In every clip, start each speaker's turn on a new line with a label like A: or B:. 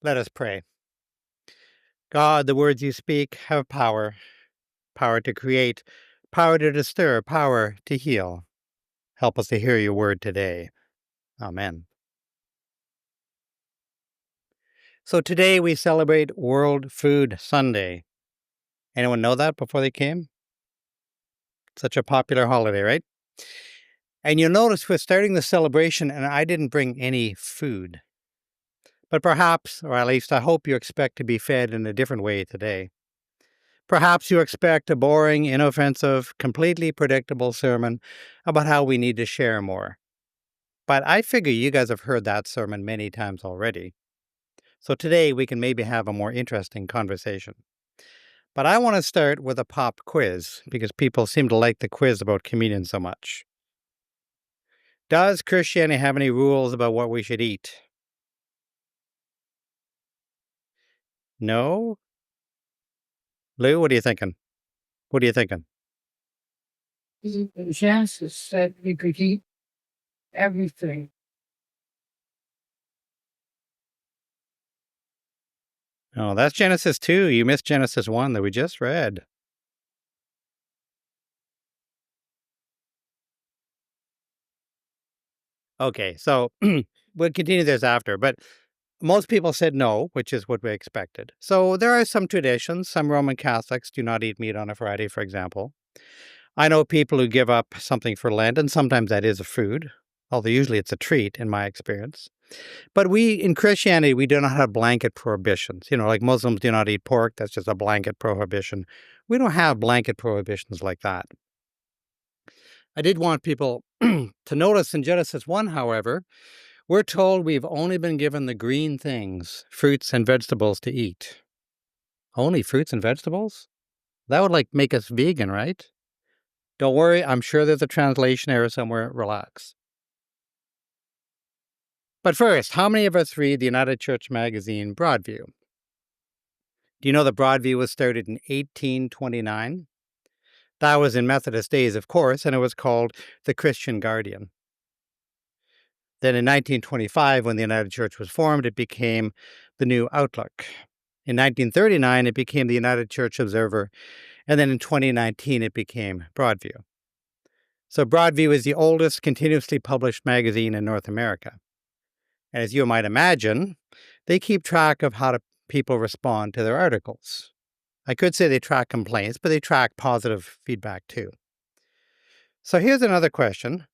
A: Let us pray. God, the words you speak have power, power to create, power to disturb, power to heal. Help us to hear your word today. Amen. So today we celebrate World Food Sunday. Anyone know that before they came? Such a popular holiday, right? And you'll notice we're starting the celebration and I didn't bring any food. But perhaps, or at least I hope you expect to be fed in a different way today. Perhaps you expect a boring, inoffensive, completely predictable sermon about how we need to share more. But I figure you guys have heard that sermon many times already. So today we can maybe have a more interesting conversation. But I want to start with a pop quiz because people seem to like the quiz about communion so much. Does Christianity have any rules about what we should eat? No? Lou, what are you thinking? What are you thinking?
B: Genesis said we could eat everything.
A: Oh, that's Genesis 2. You missed Genesis 1 that we just read. Okay, so we'll continue this after, but most people said no, which is what we expected. So there are some traditions. Some Roman Catholics do not eat meat on a Friday, for example. I know people who give up something for Lent, and sometimes that is a food, although usually it's a treat in my experience. But in Christianity, we do not have blanket prohibitions. Like Muslims do not eat pork. That's just a blanket prohibition. We don't have blanket prohibitions like that. I did want people to notice in Genesis 1, however, we're told we've only been given the green things, fruits and vegetables to eat. Only fruits and vegetables? That would make us vegan, right? Don't worry, I'm sure there's a translation error somewhere. Relax. But first, how many of us read the United Church magazine Broadview? Do you know that Broadview was started in 1829? That was in Methodist days, of course, and it was called the Christian Guardian. Then in 1925, when the United Church was formed, it became the New Outlook. In 1939, it became the United Church Observer, and then in 2019, it became Broadview. So Broadview is the oldest continuously published magazine in North America. And as you might imagine, they keep track of how people respond to their articles. I could say they track complaints, but they track positive feedback too. So here's another question.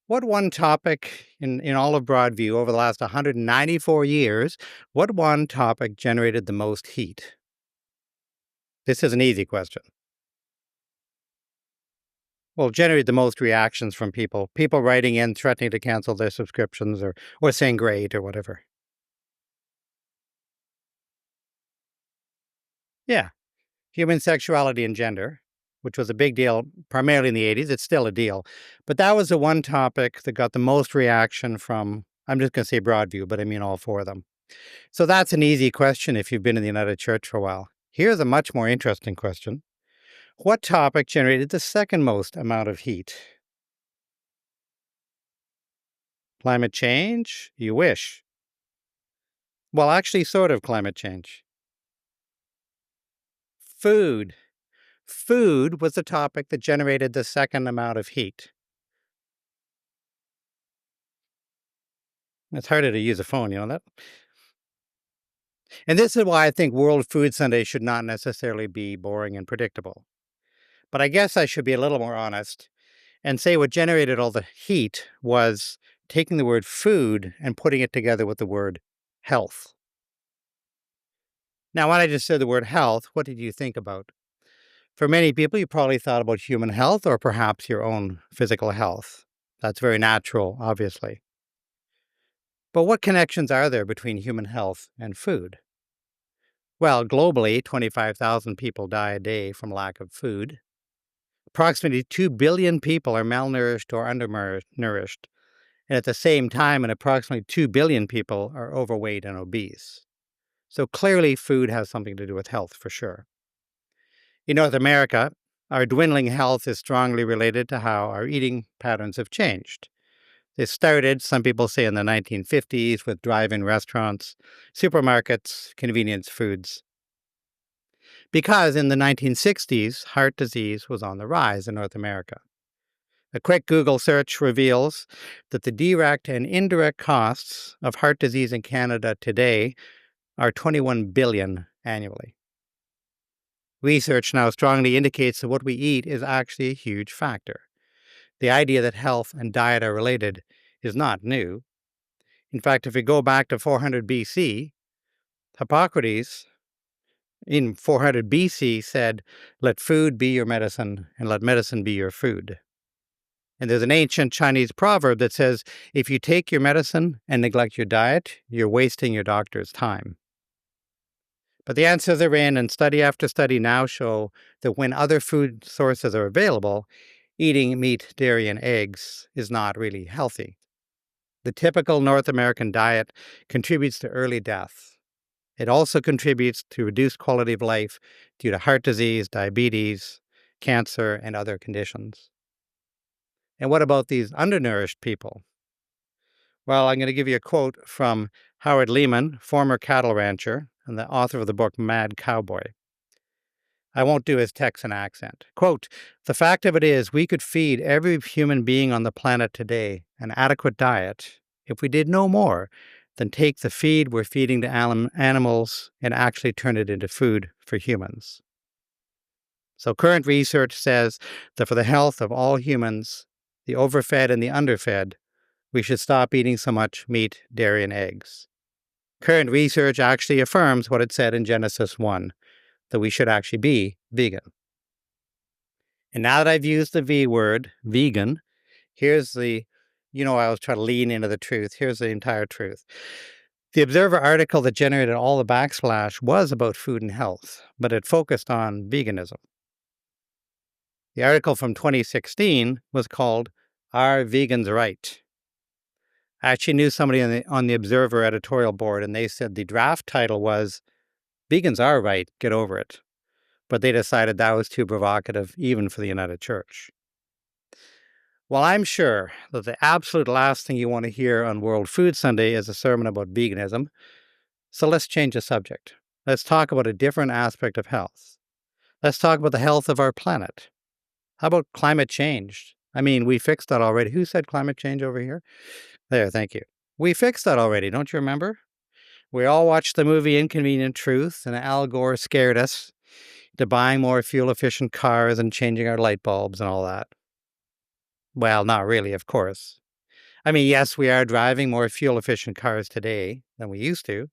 A: What one topic in all of Broadview over the last 194 years, what one topic generated the most heat? This is an easy question. Well, generated the most reactions from people writing in, threatening to cancel their subscriptions or saying great or whatever. Yeah, human sexuality and gender, which was a big deal primarily in the 80s. It's still a deal. But that was the one topic that got the most reaction from, I'm just going to say Broadview, but I mean all four of them. So that's an easy question if you've been in the United Church for a while. Here's a much more interesting question. What topic generated the second most amount of heat? Climate change? You wish. Well, actually, sort of climate change. Food. Food was the topic that generated the second amount of heat. It's harder to use a phone, you know that? And this is why I think World Food Sunday should not necessarily be boring and predictable. But I guess I should be a little more honest and say what generated all the heat was taking the word food and putting it together with the word health. Now, when I just said the word health, what did you think about? For many people, you probably thought about human health or perhaps your own physical health. That's very natural, obviously. But what connections are there between human health and food? Well, globally, 25,000 people die a day from lack of food. Approximately 2 billion people are malnourished or undernourished. And at the same time, approximately 2 billion people are overweight and obese. So clearly, food has something to do with health for sure. In North America, our dwindling health is strongly related to how our eating patterns have changed. It started, some people say, in the 1950s with drive-in restaurants, supermarkets, convenience foods. Because in the 1960s, heart disease was on the rise in North America. A quick Google search reveals that the direct and indirect costs of heart disease in Canada today are $21 billion annually. Research now strongly indicates that what we eat is actually a huge factor. The idea that health and diet are related is not new. In fact, if we go back to 400 BC, Hippocrates in 400 BC said, "Let food be your medicine, and let medicine be your food." And there's an ancient Chinese proverb that says, if you take your medicine and neglect your diet, you're wasting your doctor's time. But the answers are in, and study after study now show that when other food sources are available, eating meat, dairy, and eggs is not really healthy. The typical North American diet contributes to early death. It also contributes to reduced quality of life due to heart disease, diabetes, cancer, and other conditions. And what about these undernourished people? Well, I'm going to give you a quote from Howard Lehman, former cattle rancher and the author of the book Mad Cowboy. I won't do his Texan accent. Quote, "The fact of it is, we could feed every human being on the planet today an adequate diet if we did no more than take the feed we're feeding to animals and actually turn it into food for humans." So current research says that for the health of all humans, the overfed and the underfed, we should stop eating so much meat, dairy, and eggs. Current research actually affirms what it said in Genesis 1, that we should actually be vegan. And now that I've used the V word, vegan, here's I was trying to lean into the truth. Here's the entire truth. The Observer article that generated all the backsplash was about food and health, but it focused on veganism. The article from 2016 was called "Are Vegans Right?" I actually knew somebody on the Observer editorial board, and they said the draft title was "Vegans Are Right, Get Over It." But they decided that was too provocative, even for the United Church. Well, I'm sure that the absolute last thing you want to hear on World Food Sunday is a sermon about veganism. So let's change the subject. Let's talk about a different aspect of health. Let's talk about the health of our planet. How about climate change? I mean, we fixed that already. Who said climate change over here? There, thank you. We fixed that already, don't you remember? We all watched the movie Inconvenient Truth, and Al Gore scared us to buying more fuel-efficient cars and changing our light bulbs and all that. Well, not really, of course. I mean, yes, we are driving more fuel-efficient cars today than we used to,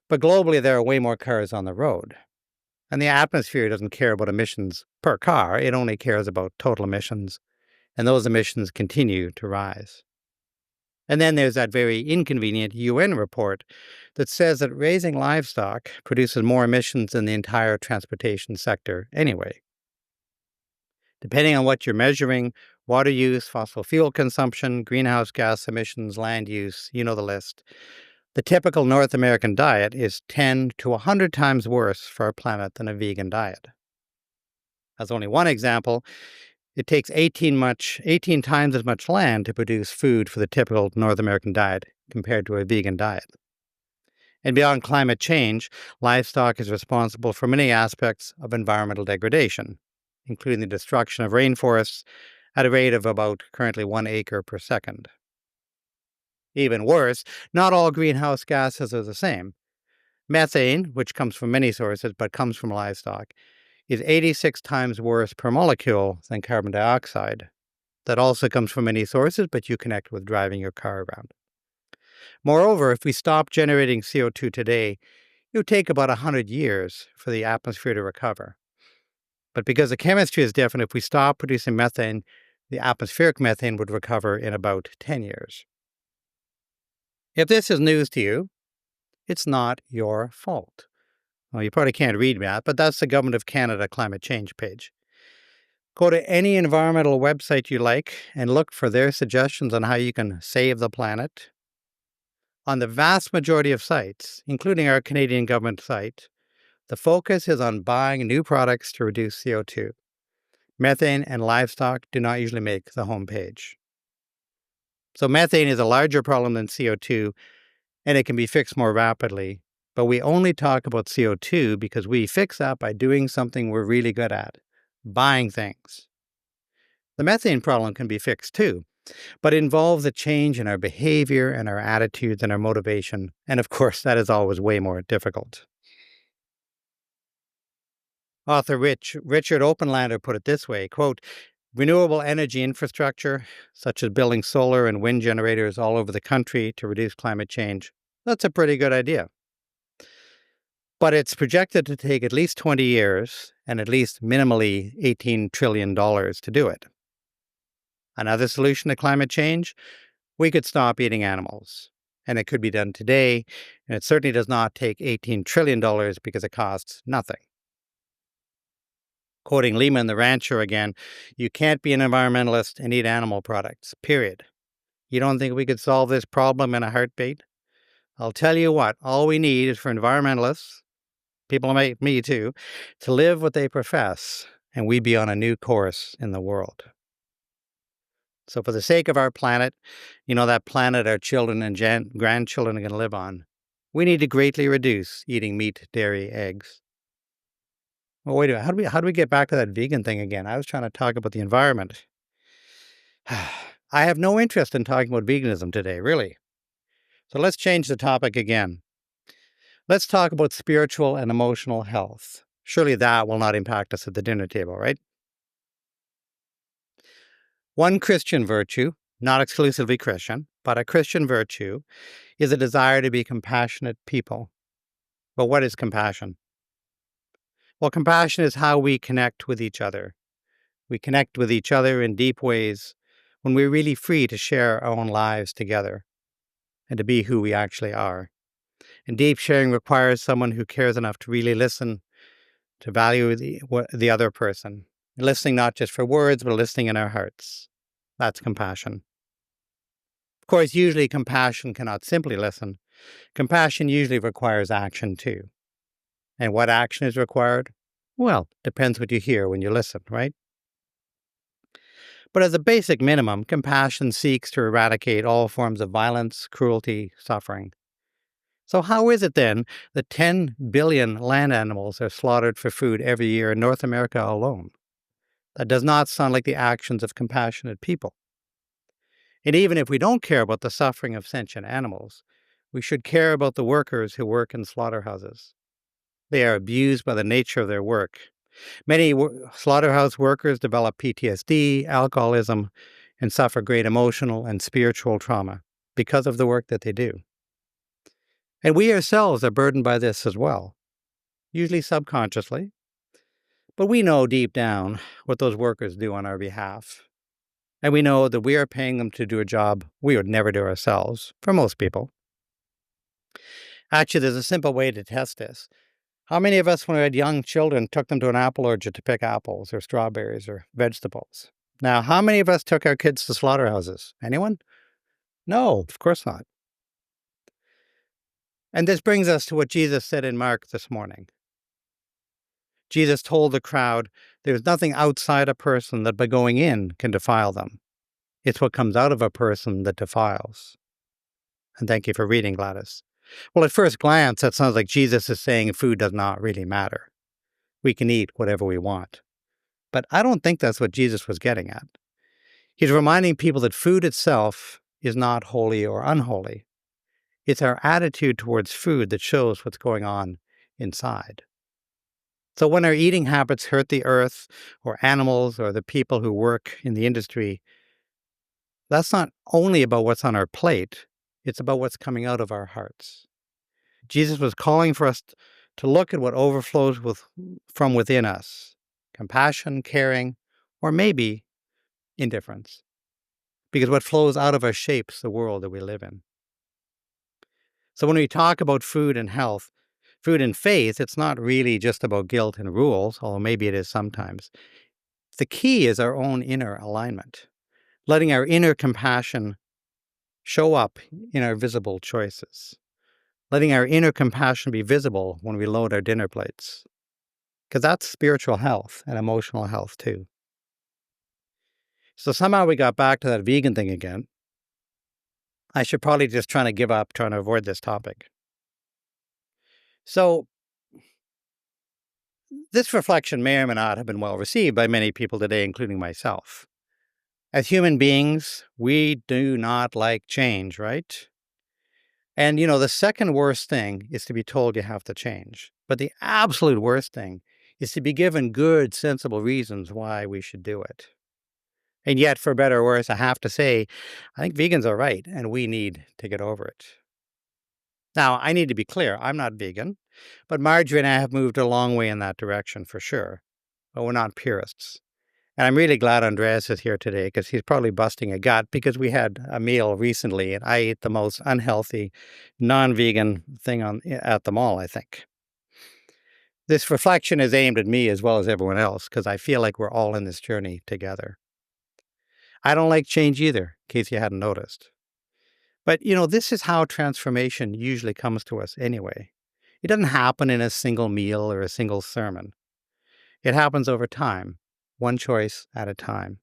A: but globally there are way more cars on the road. And the atmosphere doesn't care about emissions per car, it only cares about total emissions, and those emissions continue to rise. And then there's that very inconvenient UN report that says that raising livestock produces more emissions than the entire transportation sector anyway. Depending on what you're measuring, water use, fossil fuel consumption, greenhouse gas emissions, land use, you know the list. The typical North American diet is 10 to 100 times worse for our planet than a vegan diet. As only one example, it takes 18 times as much land to produce food for the typical North American diet compared to a vegan diet. And beyond climate change, livestock is responsible for many aspects of environmental degradation, including the destruction of rainforests at a rate of about currently 1 acre per second. Even worse, not all greenhouse gases are the same. Methane, which comes from many sources but comes from livestock, is 86 times worse per molecule than carbon dioxide. That also comes from many sources, but you connect with driving your car around. Moreover, if we stop generating CO2 today, it would take about 100 years for the atmosphere to recover. But because the chemistry is different, if we stop producing methane, the atmospheric methane would recover in about 10 years. If this is news to you, it's not your fault. Well, you probably can't read that, but that's the Government of Canada climate change page. Go to any environmental website you like and look for their suggestions on how you can save the planet. On the vast majority of sites, including our Canadian government site, the focus is on buying new products to reduce CO2. Methane and livestock do not usually make the homepage. So methane is a larger problem than CO2, and it can be fixed more rapidly. But we only talk about CO2 because we fix that by doing something we're really good at, buying things. The methane problem can be fixed too, but it involves a change in our behavior and our attitudes and our motivation. And of course, that is always way more difficult. Author Richard Oppenlander put it this way, quote, renewable energy infrastructure, such as building solar and wind generators all over the country to reduce climate change, that's a pretty good idea. But it's projected to take at least 20 years and at least minimally $18 trillion to do it. Another solution to climate change? We could stop eating animals. And it could be done today, and it certainly does not take $18 trillion because it costs nothing. Quoting Lehman the rancher again, you can't be an environmentalist and eat animal products, period. You don't think we could solve this problem in a heartbeat? I'll tell you what, all we need is for environmentalists, people like me too, to live what they profess, and we'd be on a new course in the world. So for the sake of our planet, that planet our children and grandchildren are going to live on, we need to greatly reduce eating meat, dairy, eggs. Well, wait a minute. How do we get back to that vegan thing again? I was trying to talk about the environment. I have no interest in talking about veganism today, really. So let's change the topic again. Let's talk about spiritual and emotional health. Surely that will not impact us at the dinner table, right? One Christian virtue, not exclusively Christian, but a Christian virtue, is a desire to be compassionate people. But what is compassion? Well, compassion is how we connect with each other. We connect with each other in deep ways when we're really free to share our own lives together and to be who we actually are. And deep sharing requires someone who cares enough to really listen, to value the other person. Listening not just for words, but listening in our hearts. That's compassion. Of course, usually compassion cannot simply listen. Compassion usually requires action too. And what action is required? Well, depends what you hear when you listen, right? But as a basic minimum, compassion seeks to eradicate all forms of violence, cruelty, suffering. So how is it then that 10 billion land animals are slaughtered for food every year in North America alone? That does not sound like the actions of compassionate people. And even if we don't care about the suffering of sentient animals, we should care about the workers who work in slaughterhouses. They are abused by the nature of their work. Many slaughterhouse workers develop PTSD, alcoholism, and suffer great emotional and spiritual trauma because of the work that they do. And we ourselves are burdened by this as well, usually subconsciously. But we know deep down what those workers do on our behalf. And we know that we are paying them to do a job we would never do ourselves, for most people. Actually, there's a simple way to test this. How many of us, when we had young children, took them to an apple orchard to pick apples or strawberries or vegetables? Now, how many of us took our kids to slaughterhouses? Anyone? No, of course not. And this brings us to what Jesus said in Mark this morning. Jesus told the crowd, there's nothing outside a person that by going in can defile them. It's what comes out of a person that defiles. And thank you for reading, Gladys. Well, at first glance, that sounds like Jesus is saying food does not really matter. We can eat whatever we want. But I don't think that's what Jesus was getting at. He's reminding people that food itself is not holy or unholy. It's our attitude towards food that shows what's going on inside. So when our eating habits hurt the earth or animals or the people who work in the industry, that's not only about what's on our plate, it's about what's coming out of our hearts. Jesus was calling for us to look at what overflows from within us: compassion, caring, or maybe indifference. Because what flows out of us shapes the world that we live in. So when we talk about food and health, food and faith, it's not really just about guilt and rules, although maybe it is sometimes. The key is our own inner alignment, letting our inner compassion show up in our visible choices, letting our inner compassion be visible when we load our dinner plates, because that's spiritual health and emotional health too. So somehow we got back to that vegan thing again. I should probably just try to give up trying to avoid this topic. So, this reflection may or may not have been well received by many people today, including myself. As human beings, we do not like change, right? And, the second worst thing is to be told you have to change. But the absolute worst thing is to be given good, sensible reasons why we should do it. And yet, for better or worse, I have to say, I think vegans are right, and we need to get over it. Now, I need to be clear, I'm not vegan, but Marjorie and I have moved a long way in that direction for sure. But we're not purists. And I'm really glad Andreas is here today because he's probably busting a gut because we had a meal recently and I ate the most unhealthy, non-vegan thing at the mall, I think. This reflection is aimed at me as well as everyone else because I feel like we're all in this journey together. I don't like change either, in case you hadn't noticed. But, this is how transformation usually comes to us anyway. It doesn't happen in a single meal or a single sermon. It happens over time, one choice at a time,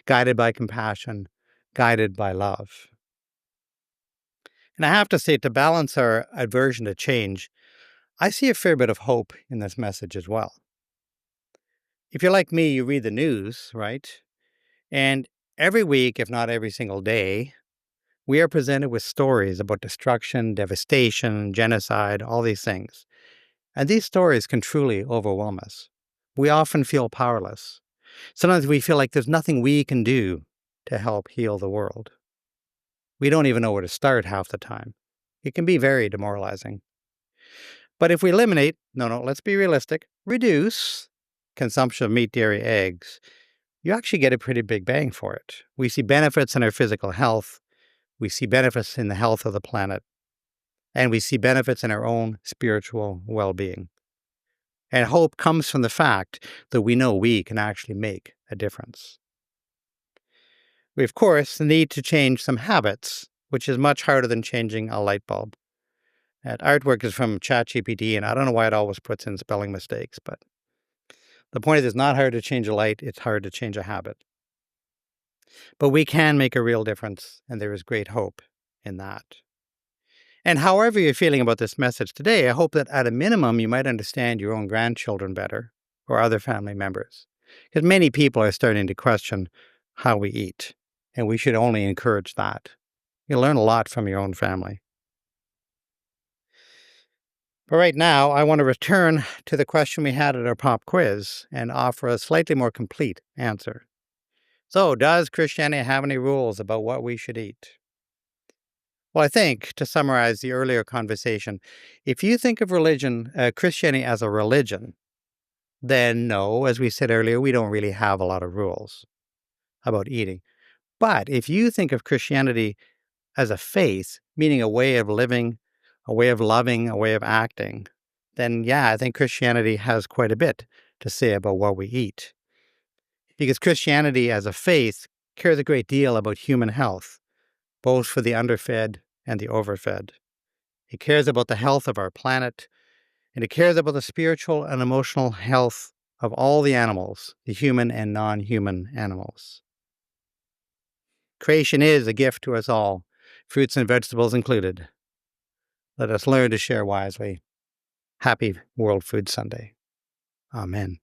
A: guided by compassion, guided by love. And I have to say, to balance our aversion to change, I see a fair bit of hope in this message as well. If you're like me, you read the news, right? And every week, if not every single day, we are presented with stories about destruction, devastation, genocide, all these things. And these stories can truly overwhelm us. We often feel powerless. Sometimes we feel like there's nothing we can do to help heal the world. We don't even know where to start half the time. It can be very demoralizing. But if we eliminate, let's be realistic, reduce consumption of meat, dairy, eggs, you actually get a pretty big bang for it. We see benefits in our physical health. We see benefits in the health of the planet. And we see benefits in our own spiritual well-being. And hope comes from the fact that we know we can actually make a difference. We, of course, need to change some habits, which is much harder than changing a light bulb. That artwork is from ChatGPT, and I don't know why it always puts in spelling mistakes, but the point is it's not hard to change a light, it's hard to change a habit. But we can make a real difference, and there is great hope in that. And however you're feeling about this message today, I hope that at a minimum you might understand your own grandchildren better or other family members. Because many people are starting to question how we eat, and we should only encourage that. You'll learn a lot from your own family. But right now, I want to return to the question we had at our pop quiz and offer a slightly more complete answer. So, does Christianity have any rules about what we should eat? Well, I think, to summarize the earlier conversation, if you think of Christianity as a religion, then no, as we said earlier, we don't really have a lot of rules about eating. But if you think of Christianity as a faith, meaning a way of living, a way of loving, a way of acting, then yeah, I think Christianity has quite a bit to say about what we eat. Because Christianity as a faith cares a great deal about human health, both for the underfed and the overfed. It cares about the health of our planet, and it cares about the spiritual and emotional health of all the animals, the human and non-human animals. Creation is a gift to us all, fruits and vegetables included. Let us learn to share wisely. Happy World Food Sunday. Amen.